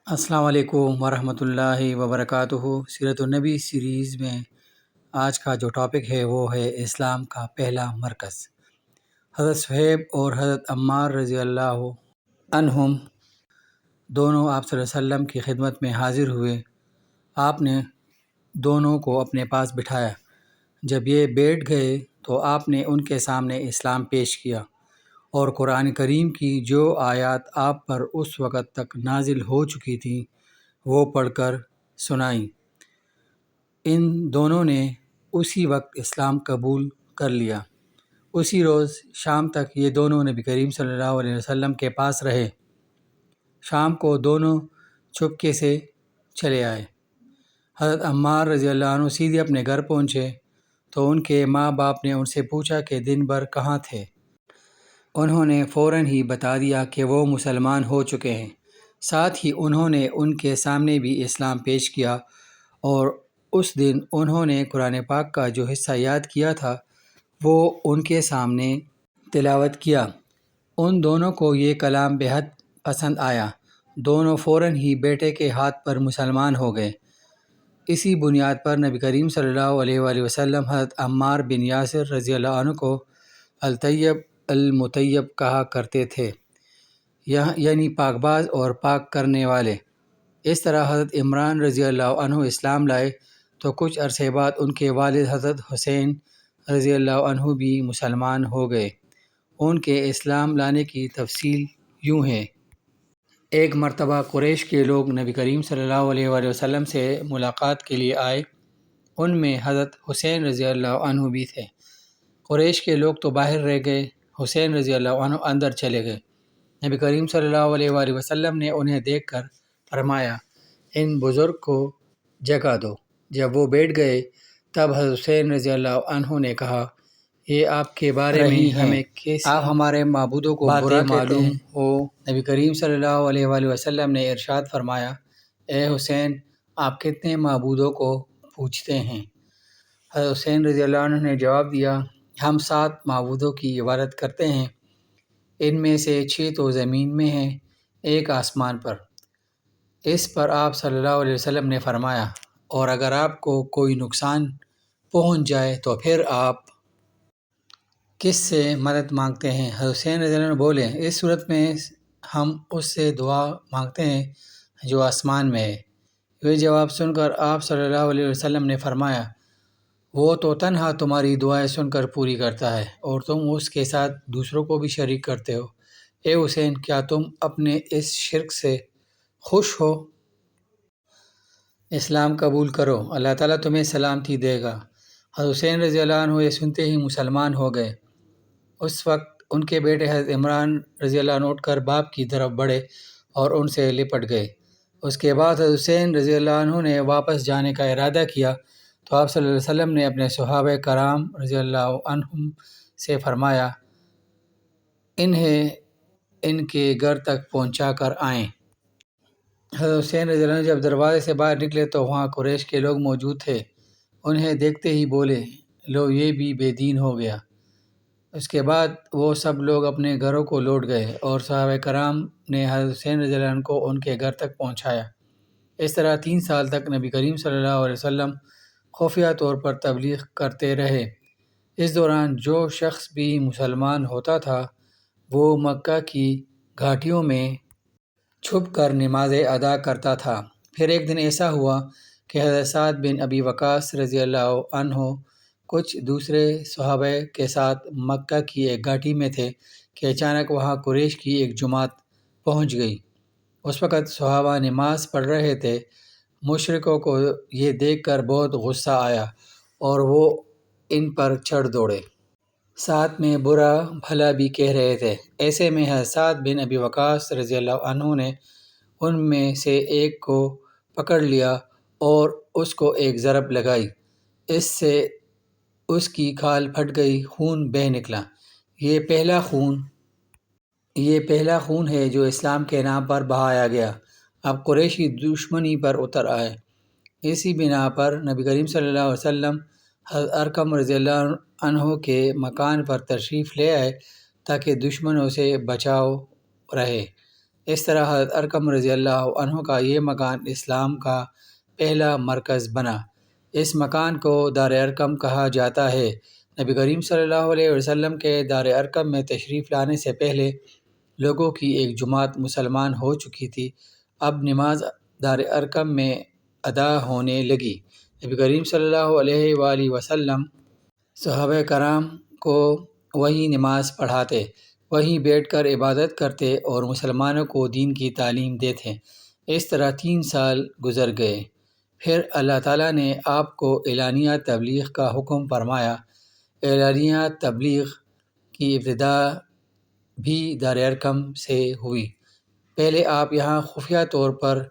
السلام علیکم ورحمۃ اللہ وبرکاتہ۔ سیرت النبی سیریز میں آج کا جو ٹاپک ہے وہ ہے اسلام کا پہلا مرکز۔ حضرت صہیب اور حضرت عمار رضی اللہ عنہم دونوں آپ صلی اللہ علیہ وسلم کی خدمت میں حاضر ہوئے۔ آپ نے دونوں کو اپنے پاس بٹھایا۔ جب یہ بیٹھ گئے تو آپ نے ان کے سامنے اسلام پیش کیا اور قرآن کریم کی جو آیات آپ پر اس وقت تک نازل ہو چکی تھیں وہ پڑھ کر سنائیں۔ ان دونوں نے اسی وقت اسلام قبول کر لیا۔ اسی روز شام تک یہ دونوں نبی کریم صلی اللہ علیہ وسلم کے پاس رہے۔ شام کو دونوں چپکے سے چلے آئے۔ حضرت عمار رضی اللہ عنہ سیدھے اپنے گھر پہنچے تو ان کے ماں باپ نے ان سے پوچھا کہ دن بھر کہاں تھے۔ انہوں نے فوراً ہی بتا دیا کہ وہ مسلمان ہو چکے ہیں۔ ساتھ ہی انہوں نے ان کے سامنے بھی اسلام پیش کیا اور اس دن انہوں نے قرآن پاک کا جو حصہ یاد کیا تھا وہ ان کے سامنے تلاوت کیا۔ ان دونوں کو یہ کلام بے حد پسند آیا۔ دونوں فوراً ہی بیٹے کے ہاتھ پر مسلمان ہو گئے۔ اسی بنیاد پر نبی کریم صلی اللہ علیہ وآلہ وسلم حضرت عمار بن یاسر رضی اللہ عنہ کو الطیب المطیب کہا کرتے تھے، یعنی پاک باز اور پاک کرنے والے۔ اس طرح حضرت عمران رضی اللہ عنہ اسلام لائے تو کچھ عرصے بعد ان کے والد حضرت حسین رضی اللہ عنہ بھی مسلمان ہو گئے۔ ان کے اسلام لانے کی تفصیل یوں ہے۔ ایک مرتبہ قریش کے لوگ نبی کریم صلی اللہ علیہ وآلہ وسلم سے ملاقات کے لیے آئے۔ ان میں حضرت حسین رضی اللہ عنہ بھی تھے۔ قریش کے لوگ تو باہر رہ گئے، حسین رضی اللہ عنہ اندر چلے گئے۔ نبی کریم صلی اللہ علیہ وآلہ وسلم نے انہیں دیکھ کر فرمایا، ان بزرگ کو جگہ دو۔ جب وہ بیٹھ گئے تب حضرت حسین رضی اللہ عنہ نے کہا، یہ آپ کے بارے میں ہمیں کیسی آپ ہمارے معبودوں کو برا معلوم ہو۔ نبی کریم صلی اللہ علیہ وآلہ وسلم نے ارشاد فرمایا، اے حسین، آپ کتنے معبودوں کو پوجتے ہیں؟ حضرت حسین رضی اللہ عنہ نے جواب دیا، ہم 7 معبودوں کی عبادت کرتے ہیں، ان میں سے 6 تو زمین میں ہیں، ایک آسمان پر۔ اس پر آپ صلی اللہ علیہ وسلم نے فرمایا، اور اگر آپ کو کوئی نقصان پہنچ جائے تو پھر آپ کس سے مدد مانگتے ہیں؟ حضرت حسین رضی اللہ عنہ بولے، اس صورت میں ہم اس سے دعا مانگتے ہیں جو آسمان میں ہے۔ یہ جواب سن کر آپ صلی اللہ علیہ وسلم نے فرمایا، وہ تو تنہا تمہاری دعائیں سن کر پوری کرتا ہے اور تم اس کے ساتھ دوسروں کو بھی شریک کرتے ہو۔ اے حسین، کیا تم اپنے اس شرک سے خوش ہو؟ اسلام قبول کرو، اللہ تعالیٰ تمہیں سلامتی دے گا۔ حضرت حسین رضی اللہ عنہ یہ سنتے ہی مسلمان ہو گئے۔ اس وقت ان کے بیٹے حضرت عمران رضی اللہ عنہ اٹھ کر باپ کی طرف بڑھے اور ان سے لپٹ گئے۔ اس کے بعد حضرت حسین رضی اللہ عنہ نے واپس جانے کا ارادہ کیا تو آپ صلی اللہ علیہ وسلم نے اپنے صحابہ کرام رضی اللہ عنہم سے فرمایا، انہیں ان کے گھر تک پہنچا کر آئیں۔ حضرت حسین رضی اللہ عنہ جب دروازے سے باہر نکلے تو وہاں قریش کے لوگ موجود تھے۔ انہیں دیکھتے ہی بولے، لو یہ بھی بے دین ہو گیا۔ اس کے بعد وہ سب لوگ اپنے گھروں کو لوٹ گئے اور صحابہ کرام نے حضرت حسین رضی اللہ عنہ کو ان کے گھر تک پہنچایا۔ اس طرح 3 سال تک نبی کریم صلی اللہ علیہ وسلم خفیہ طور پر تبلیغ کرتے رہے۔ اس دوران جو شخص بھی مسلمان ہوتا تھا وہ مکہ کی گھاٹیوں میں چھپ کر نمازیں ادا کرتا تھا۔ پھر ایک دن ایسا ہوا کہ حضرت سعد بن ابی وقاص رضی اللہ عنہ کچھ دوسرے صحابہ کے ساتھ مکہ کی ایک گھاٹی میں تھے کہ اچانک وہاں قریش کی ایک جماعت پہنچ گئی۔ اس وقت صحابہ نماز پڑھ رہے تھے۔ مشرکوں کو یہ دیکھ کر بہت غصہ آیا اور وہ ان پر چڑھ دوڑے۔ ساتھ میں برا بھلا بھی کہہ رہے تھے۔ ایسے میں حضرت سعد بن ابی وقاص رضی اللہ عنہ نے ان میں سے ایک کو پکڑ لیا اور اس کو ایک ضرب لگائی۔ اس سے اس کی کھال پھٹ گئی، خون بہہ نکلا۔ یہ پہلا خون ہے جو اسلام کے نام پر بہایا گیا۔ اب قریشی دشمنی پر اتر آئے۔ اسی بنا پر نبی کریم صلی اللہ علیہ وسلم حضرت ارقم رضی اللہ عنہ کے مکان پر تشریف لے آئے تاکہ دشمنوں سے بچاؤ رہے۔ اس طرح حضرت ارقم رضی اللہ عنہ کا یہ مکان اسلام کا پہلا مرکز بنا۔ اس مکان کو دار ارقم کہا جاتا ہے۔ نبی کریم صلی اللہ علیہ وسلم کے دار ارقم میں تشریف لانے سے پہلے لوگوں کی ایک جماعت مسلمان ہو چکی تھی۔ اب نماز دار ارقم میں ادا ہونے لگی۔ نبی کریم صلی اللہ علیہ وآلہ وسلم صحابہ کرام کو وہیں نماز پڑھاتے، وہیں بیٹھ کر عبادت کرتے اور مسلمانوں کو دین کی تعلیم دیتے۔ اس طرح 3 سال گزر گئے۔ پھر اللہ تعالیٰ نے آپ کو اعلانیہ تبلیغ کا حکم فرمایا۔ اعلانیہ تبلیغ کی ابتدا بھی دار ارقم سے ہوئی۔ پہلے آپ یہاں خفیہ طور پر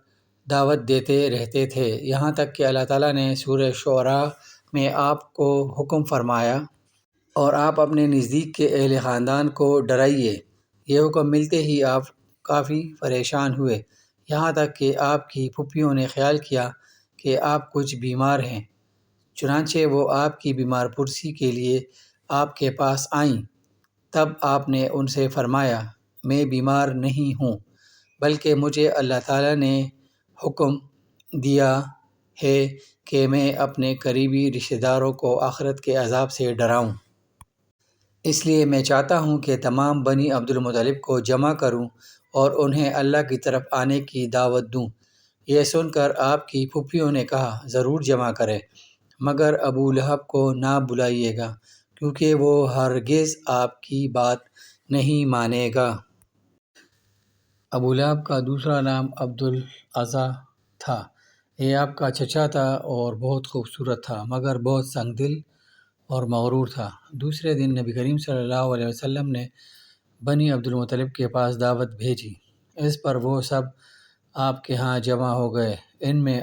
دعوت دیتے رہتے تھے، یہاں تک کہ اللہ تعالیٰ نے سورہ شعراء میں آپ کو حکم فرمایا اور آپ اپنے نزدیک کے اہل خاندان کو ڈرائیے۔ یہ حکم ملتے ہی آپ کافی پریشان ہوئے، یہاں تک کہ آپ کی پھوپھیوں نے خیال کیا کہ آپ کچھ بیمار ہیں۔ چنانچہ وہ آپ کی بیمار پرسی کے لیے آپ کے پاس آئیں۔ تب آپ نے ان سے فرمایا، میں بیمار نہیں ہوں، بلکہ مجھے اللہ تعالیٰ نے حکم دیا ہے کہ میں اپنے قریبی رشتہ داروں کو آخرت کے عذاب سے ڈراؤں۔ اس لیے میں چاہتا ہوں کہ تمام بنی عبد المطلب کو جمع کروں اور انہیں اللہ کی طرف آنے کی دعوت دوں۔ یہ سن کر آپ کی پھوپھیوں نے کہا، ضرور جمع کریں، مگر ابو لہب کو نہ بلائیے گا، کیونکہ وہ ہرگز آپ کی بات نہیں مانے گا۔ ابو لہب کا دوسرا نام عبد العزیٰ تھا۔ یہ آپ کا چچا تھا اور بہت خوبصورت تھا، مگر بہت سنگ دل اور مغرور تھا۔ دوسرے دن نبی کریم صلی اللہ علیہ وسلم نے بنی عبد المطلب کے پاس دعوت بھیجی۔ اس پر وہ سب آپ کے ہاں جمع ہو گئے۔ ان میں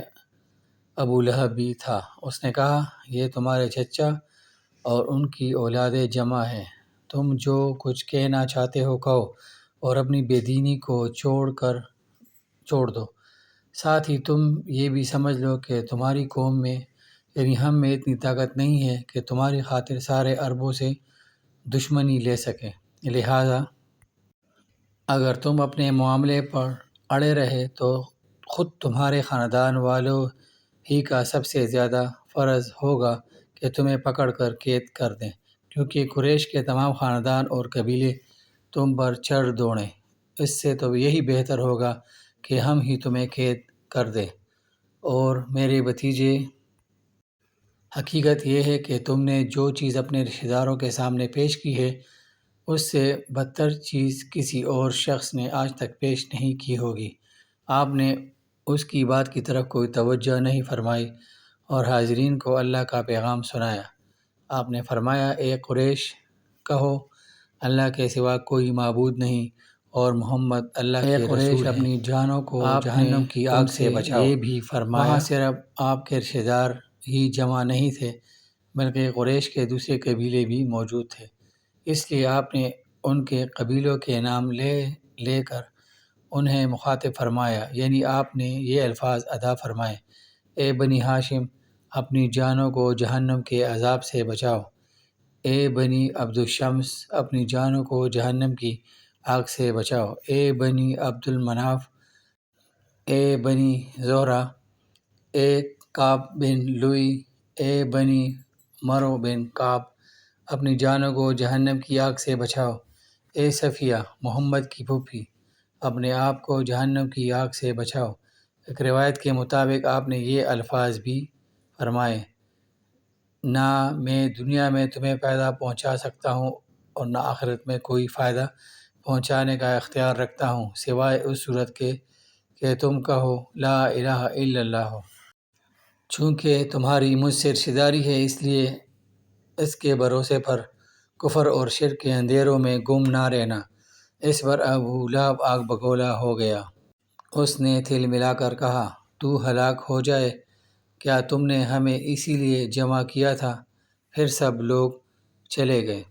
ابو لہب بھی تھا۔ اس نے کہا، یہ تمہارے چچا اور ان کی اولادیں جمع ہیں، تم جو کچھ کہنا چاہتے ہو کہو اور اپنی بے دینی کو چھوڑ دو۔ ساتھ ہی تم یہ بھی سمجھ لو کہ تمہاری قوم میں یعنی ہم میں اتنی طاقت نہیں ہے کہ تمہاری خاطر سارے عربوں سے دشمنی لے سکیں، لہٰذا اگر تم اپنے معاملے پر اڑے رہے تو خود تمہارے خاندان والوں ہی کا سب سے زیادہ فرض ہوگا کہ تمہیں پکڑ کر قید کر دیں، کیونکہ قریش کے تمام خاندان اور قبیلے تم پر چڑھ دوڑیں۔ اس سے تو یہی بہتر ہوگا کہ ہم ہی تمہیں قید کر دیں۔ اور میرے بھتیجے، حقیقت یہ ہے کہ تم نے جو چیز اپنے رشتہ داروں کے سامنے پیش کی ہے، اس سے بدتر چیز کسی اور شخص نے آج تک پیش نہیں کی ہوگی۔ آپ نے اس کی بات کی طرف کوئی توجہ نہیں فرمائی اور حاضرین کو اللہ کا پیغام سنایا۔ آپ نے فرمایا، اے قریش، کہو اللہ کے سوا کوئی معبود نہیں اور محمد اللہ کے رسول ہیں۔ اپنی جانوں کو جہنم کی آگ سے بچاؤ۔ یہ بھی فرمایا، وہاں صرف آپ کے رشتہ دار ہی جمع نہیں تھے، بلکہ قریش کے دوسرے قبیلے بھی موجود تھے۔ اس لیے آپ نے ان کے قبیلوں کے نام لے کر انہیں مخاطب فرمایا، یعنی آپ نے یہ الفاظ ادا فرمائے، اے بنی ہاشم، اپنی جانوں کو جہنم کے عذاب سے بچاؤ۔ اے بنی عبد الشمس، اپنی جانوں کو جہنم کی آگ سے بچاؤ۔ اے بنی عبد المناف، اے بنی زہرہ، اے کعب بن لوئی، اے بنی مرو بن کعب، اپنی جانوں کو جہنم کی آگ سے بچاؤ۔ اے صفیہ، محمد کی پھوپھی، اپنے آپ کو جہنم کی آگ سے بچاؤ۔ ایک روایت کے مطابق آپ نے یہ الفاظ بھی فرمائے، نہ میں دنیا میں تمہیں فائدہ پہنچا سکتا ہوں اور نہ آخرت میں کوئی فائدہ پہنچانے کا اختیار رکھتا ہوں، سوائے اس صورت کے کہ تم کہو لا الہ الا اللہ۔ چونکہ تمہاری مجھ سے رشتہ داری ہے، اس لیے اس کے بھروسے پر کفر اور شرک کے اندھیروں میں گم نہ رہنا۔ اس پر ابو لہب آگ بگولا ہو گیا۔ اس نے تل ملا کر کہا، تو ہلاک ہو جائے، کیا تم نے ہمیں اسی لیے جمع کیا تھا؟ پھر سب لوگ چلے گئے۔